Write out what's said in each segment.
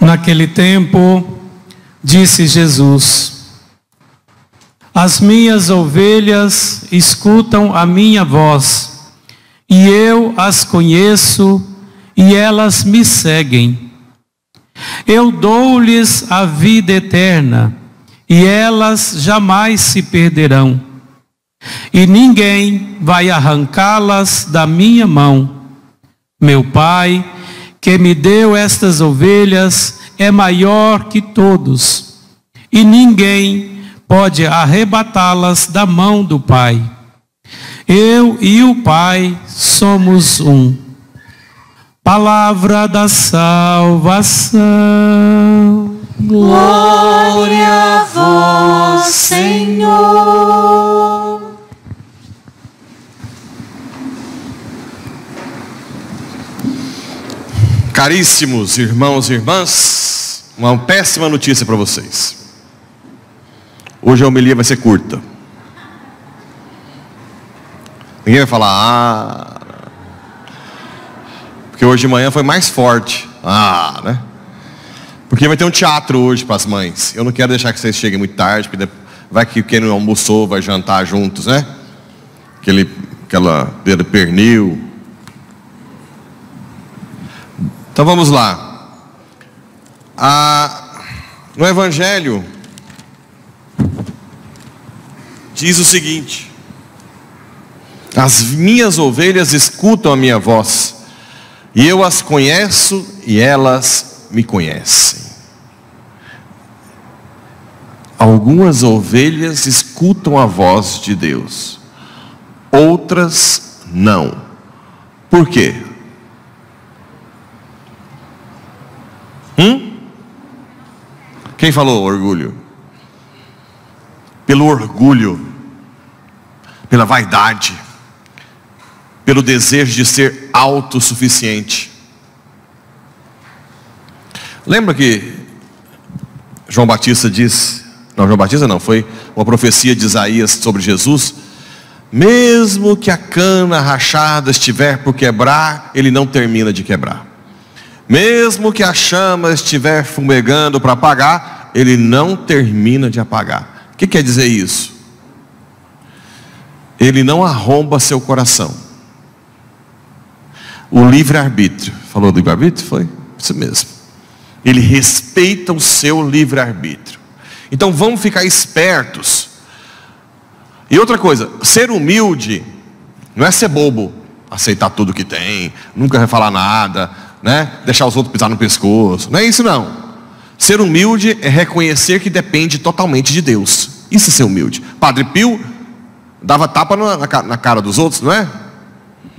Naquele tempo, disse Jesus: as minhas ovelhas escutam a minha voz, e eu as conheço, e elas me seguem. Eu dou-lhes a vida eterna, e elas jamais se perderão, e ninguém vai arrancá-las da minha mão. Meu Pai, que me deu estas ovelhas, é maior que todos, e ninguém pode arrebatá-las da mão do Pai. Eu e o Pai somos um. Palavra da salvação. Glória a vós, Senhor. Caríssimos irmãos e irmãs, uma péssima notícia para vocês. Hoje a homilia vai ser curta. Ninguém vai falar, porque hoje de manhã foi mais forte. Né? Porque vai ter um teatro hoje para as mães. Eu não quero deixar que vocês cheguem muito tarde, porque vai que quem não almoçou vai jantar juntos, né? Aquela pernil. Então vamos lá. No Evangelho diz o seguinte: as minhas ovelhas escutam a minha voz, e eu as conheço e elas me conhecem. Algumas ovelhas escutam a voz de Deus, outras não. Por quê? Quem falou orgulho? Pelo orgulho, pela vaidade, pelo desejo de ser autossuficiente. Lembra que João Batista disse, João Batista não, foi uma profecia de Isaías sobre Jesus: mesmo que a cana rachada estiver por quebrar, ele não termina de quebrar. Mesmo que a chama estiver fumegando para apagar, ele não termina de apagar. O que quer dizer isso? Ele não arromba seu coração. O livre-arbítrio. Falou do livre-arbítrio? Foi? Isso mesmo. Ele respeita o seu livre-arbítrio. Então vamos ficar espertos. E outra coisa, ser humilde não é ser bobo, aceitar tudo que tem, nunca vai falar nada, né? Deixar os outros pisar no pescoço. Não é isso não. Ser humilde é reconhecer que depende totalmente de Deus. Isso é ser humilde. Padre Pio dava tapa na cara dos outros, não é?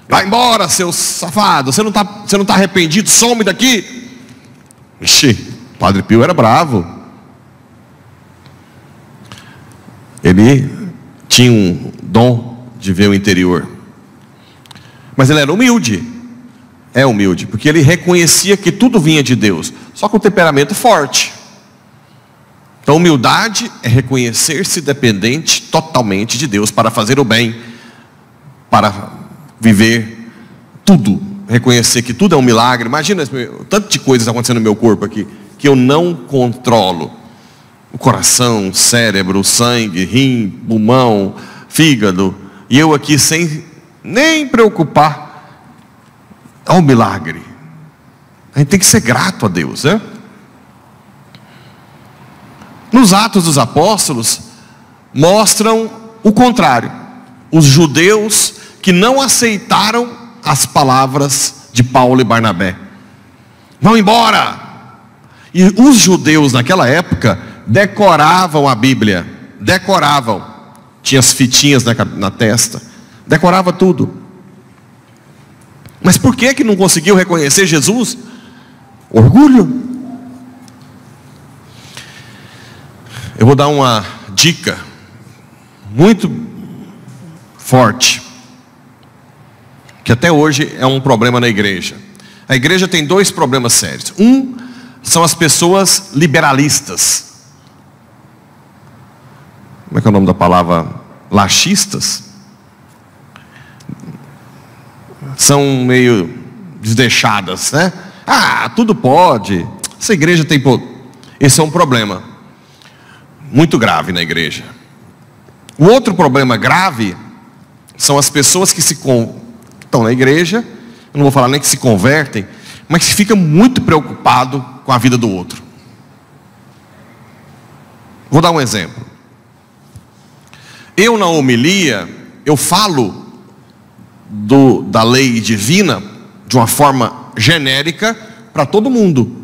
Vai embora, seu safado. Você não tá arrependido? Some daqui. Ixi, Padre Pio era bravo. Ele tinha um dom de ver o interior, mas ele era humilde. É humilde, porque ele reconhecia que tudo vinha de Deus, só com um temperamento forte. Então humildade é reconhecer-se dependente totalmente de Deus para fazer o bem, para viver tudo, reconhecer que tudo é um milagre. Imagina o tanto de coisas acontecendo no meu corpo aqui, que eu não controlo. O coração, o cérebro, o sangue, rim, pulmão, fígado, e eu aqui sem nem preocupar. É um milagre. A gente tem que ser grato a Deus, né? Nos Atos dos Apóstolos mostram o contrário. Os judeus que não aceitaram as palavras de Paulo e Barnabé: vão embora. E os judeus naquela época decoravam a Bíblia. Decoravam. Tinha as fitinhas na testa. Decorava tudo. Mas por que não conseguiu reconhecer Jesus? Orgulho. Eu vou dar uma dica muito forte, que até hoje é um problema na igreja. A igreja tem dois problemas sérios. Um são as pessoas liberalistas. Como é que é o nome da palavra? Laxistas. São meio desleixadas, né? Tudo pode. Essa igreja tem poder. Esse é um problema muito grave na igreja. O outro problema grave são as pessoas que estão na igreja, eu não vou falar nem que se convertem, mas que ficam muito preocupados com a vida do outro. Vou dar um exemplo. Eu na homilia, eu falo da lei divina de uma forma genérica para todo mundo.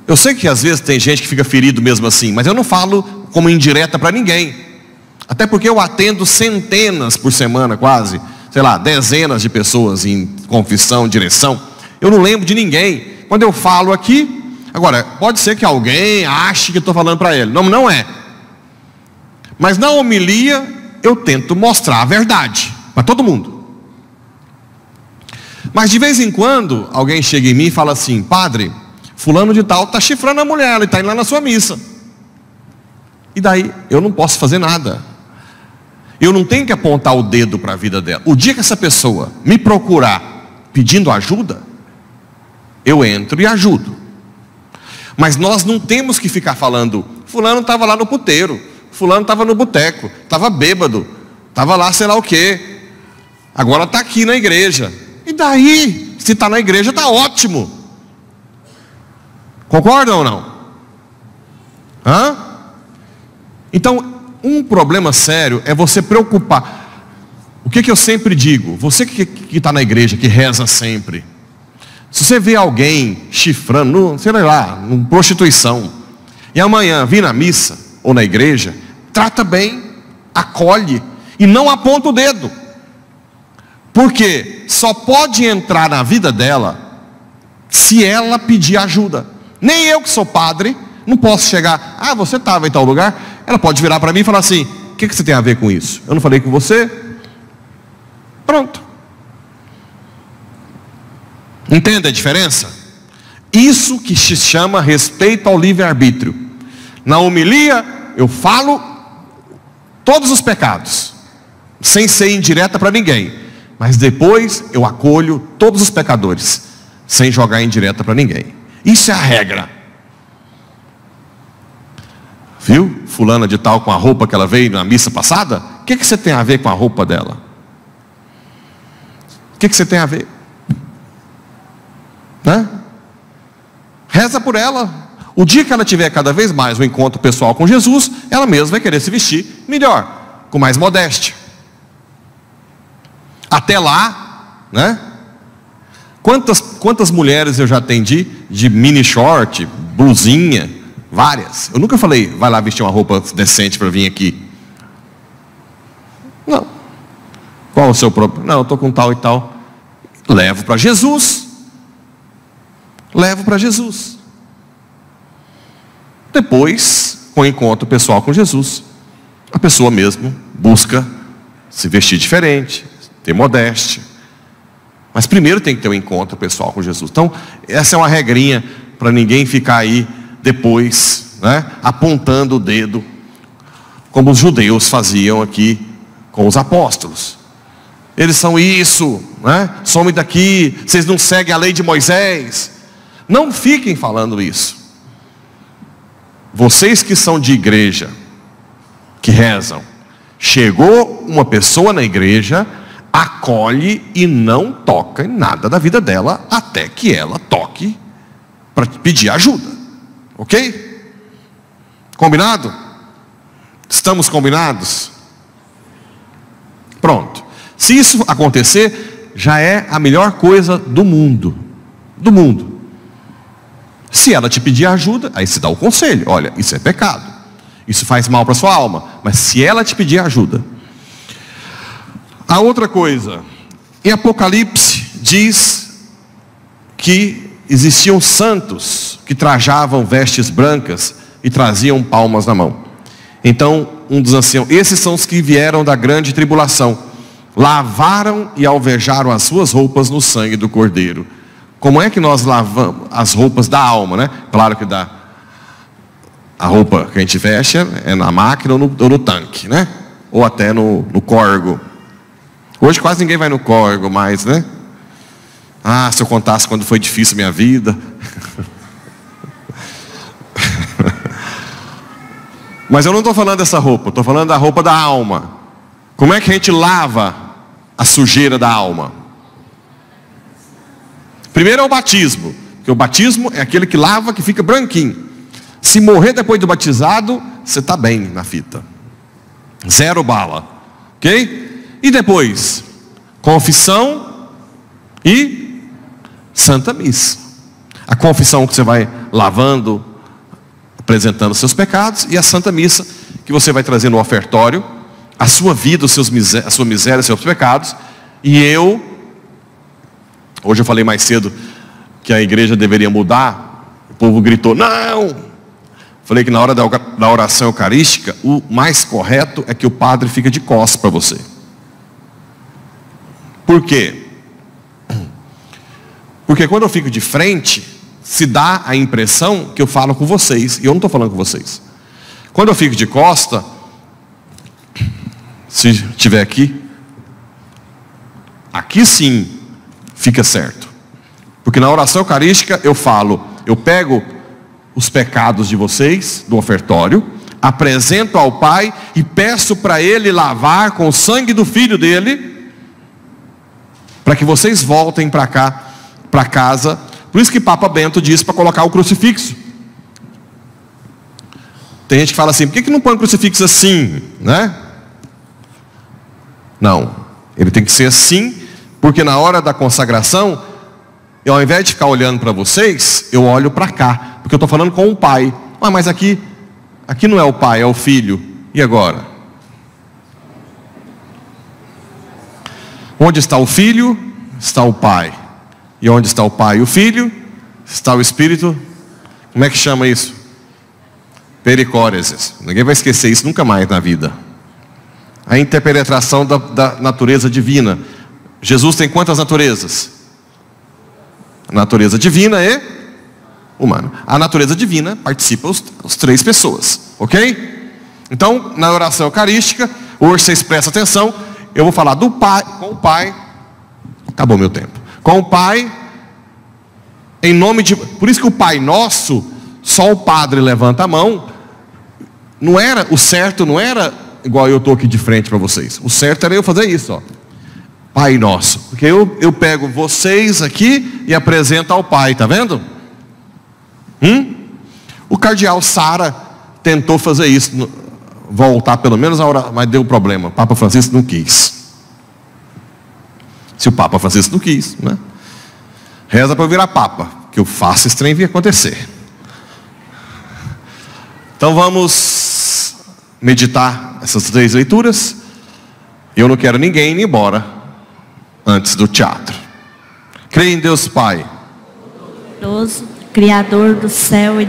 Eu sei que às vezes tem gente que fica ferido mesmo assim, mas eu não falo como indireta para ninguém. Até porque eu atendo centenas por semana quase, sei lá, dezenas de pessoas em confissão, direção. Eu não lembro de ninguém. Quando eu falo aqui, agora, pode ser que alguém ache que eu estou falando para ele. Não, não é. Mas na homilia, eu tento mostrar a verdade para todo mundo. Mas de vez em quando, alguém chega em mim e fala assim: padre, fulano de tal está chifrando a mulher, ele está indo lá na sua missa. E daí, eu não posso fazer nada. Eu não tenho que apontar o dedo para a vida dela. O dia que essa pessoa me procurar pedindo ajuda, eu entro e ajudo. Mas nós não temos que ficar falando: fulano estava lá no puteiro, fulano estava no boteco, estava bêbado, estava lá sei lá o quê, agora está aqui na igreja. E daí? Se está na igreja está ótimo. Concordam ou não? Hã? Então, um problema sério é você preocupar. O que eu sempre digo? Você que está na igreja, que reza sempre, se você vê alguém chifrando, sei lá, em prostituição, e amanhã vir na missa ou na igreja, trata bem, acolhe e não aponta o dedo. Porque só pode entrar na vida dela se ela pedir ajuda. Nem eu que sou padre, não posso chegar: ah, você estava em tal lugar. Ela pode virar para mim e falar assim: o que você tem a ver com isso? Eu não falei com você? Pronto. Entende a diferença? Isso que se chama respeito ao livre-arbítrio. Na homilia, eu falo todos os pecados, sem ser indireta para ninguém. Mas depois eu acolho todos os pecadores, sem jogar indireta para ninguém. Isso é a regra. Viu? Fulana de tal com a roupa que ela veio na missa passada? O que você tem a ver com a roupa dela? O que você tem a ver? Né? Reza por ela. O dia que ela tiver cada vez mais um encontro pessoal com Jesus, ela mesma vai querer se vestir melhor, com mais modéstia. Até lá, né? Quantas mulheres eu já atendi de mini short, blusinha, várias. Eu nunca falei: vai lá vestir uma roupa decente para vir aqui. Não. Qual o seu problema? Não, eu estou com tal e tal. Levo para Jesus. Levo para Jesus. Depois, com o encontro pessoal com Jesus, a pessoa mesmo busca se vestir diferente, ter modéstia. Mas primeiro tem que ter um encontro pessoal com Jesus. Então, essa é uma regrinha para ninguém ficar aí depois, né, apontando o dedo, como os judeus faziam aqui com os apóstolos. Eles são isso, né? Some daqui, vocês não seguem a lei de Moisés. Não fiquem falando isso. Vocês que são de igreja, que rezam, chegou uma pessoa na igreja, acolhe e não toca em nada da vida dela até que ela toque para pedir ajuda. Ok? Combinado? Estamos combinados? Pronto. Se isso acontecer, já é a melhor coisa do mundo. Do mundo. Se ela te pedir ajuda, aí se dá o conselho: olha, isso é pecado, isso faz mal para sua alma. Mas se ela te pedir ajuda. A outra coisa, em Apocalipse diz que existiam santos que trajavam vestes brancas e traziam palmas na mão. Então um dos anciãos: esses são os que vieram da grande tribulação, lavaram e alvejaram as suas roupas no sangue do Cordeiro. Como é que nós lavamos as roupas da alma, né? Claro que a roupa que a gente veste é na máquina ou no tanque, né? Ou até no córrego. Hoje quase ninguém vai no córrego mais, né? Ah, se eu contasse quando foi difícil a minha vida. Mas eu não estou falando dessa roupa, estou falando da roupa da alma. Como é que a gente lava a sujeira da alma? Primeiro é o batismo, porque o batismo é aquele que lava, que fica branquinho. Se morrer depois do batizado, você está bem na fita. Zero bala, ok? E depois, confissão e Santa Missa. A confissão que você vai lavando, apresentando seus pecados, e a Santa Missa que você vai trazer no ofertório, a sua vida, a sua miséria, os seus pecados. E hoje eu falei mais cedo que a igreja deveria mudar, o povo gritou, não! Falei que na hora da oração eucarística, o mais correto é que o padre fica de costas para você. Por quê? Porque quando eu fico de frente, se dá a impressão que eu falo com vocês, e eu não estou falando com vocês. Quando eu fico de costa, se estiver aqui sim fica certo. Porque na oração eucarística eu falo, eu pego os pecados de vocês, do ofertório, apresento ao Pai e peço para Ele lavar com o sangue do Filho dele, para que vocês voltem para cá, para casa. Por isso que Papa Bento disse para colocar o crucifixo. Tem gente que fala assim, por que não põe o crucifixo assim, né? Não, ele tem que ser assim, porque na hora da consagração, eu, ao invés de ficar olhando para vocês, eu olho para cá, porque eu estou falando com o Pai. Mas aqui não é o Pai, é o Filho. E agora? Onde está o Filho, está o Pai. E onde está o Pai e o Filho, está o Espírito. Como é que chama isso? Pericóresis. Ninguém vai esquecer isso nunca mais na vida. A interpenetração da natureza divina. Jesus tem quantas naturezas? A natureza divina e humana. A natureza divina participa os três pessoas, ok? Então, na oração eucarística, hoje vocês prestam atenção, eu vou falar do Pai, com o Pai. Acabou meu tempo. Com o Pai, em nome de... Por isso que o Pai Nosso, só o padre levanta a mão. Não era, o certo não era igual eu estou aqui de frente para vocês. O certo era eu fazer isso, ó. Pai Nosso. Porque eu pego vocês aqui e apresento ao Pai, tá vendo? O cardeal Sara tentou fazer isso, voltar pelo menos a hora, mas deu problema. O Papa Francisco não quis. Se o Papa Francisco não quis, né? Reza para eu virar Papa, que eu faço esse trem vir acontecer. Então vamos meditar essas 3 leituras. Eu não quero ninguém ir embora antes do teatro. Creio em Deus Pai, Criador do céu e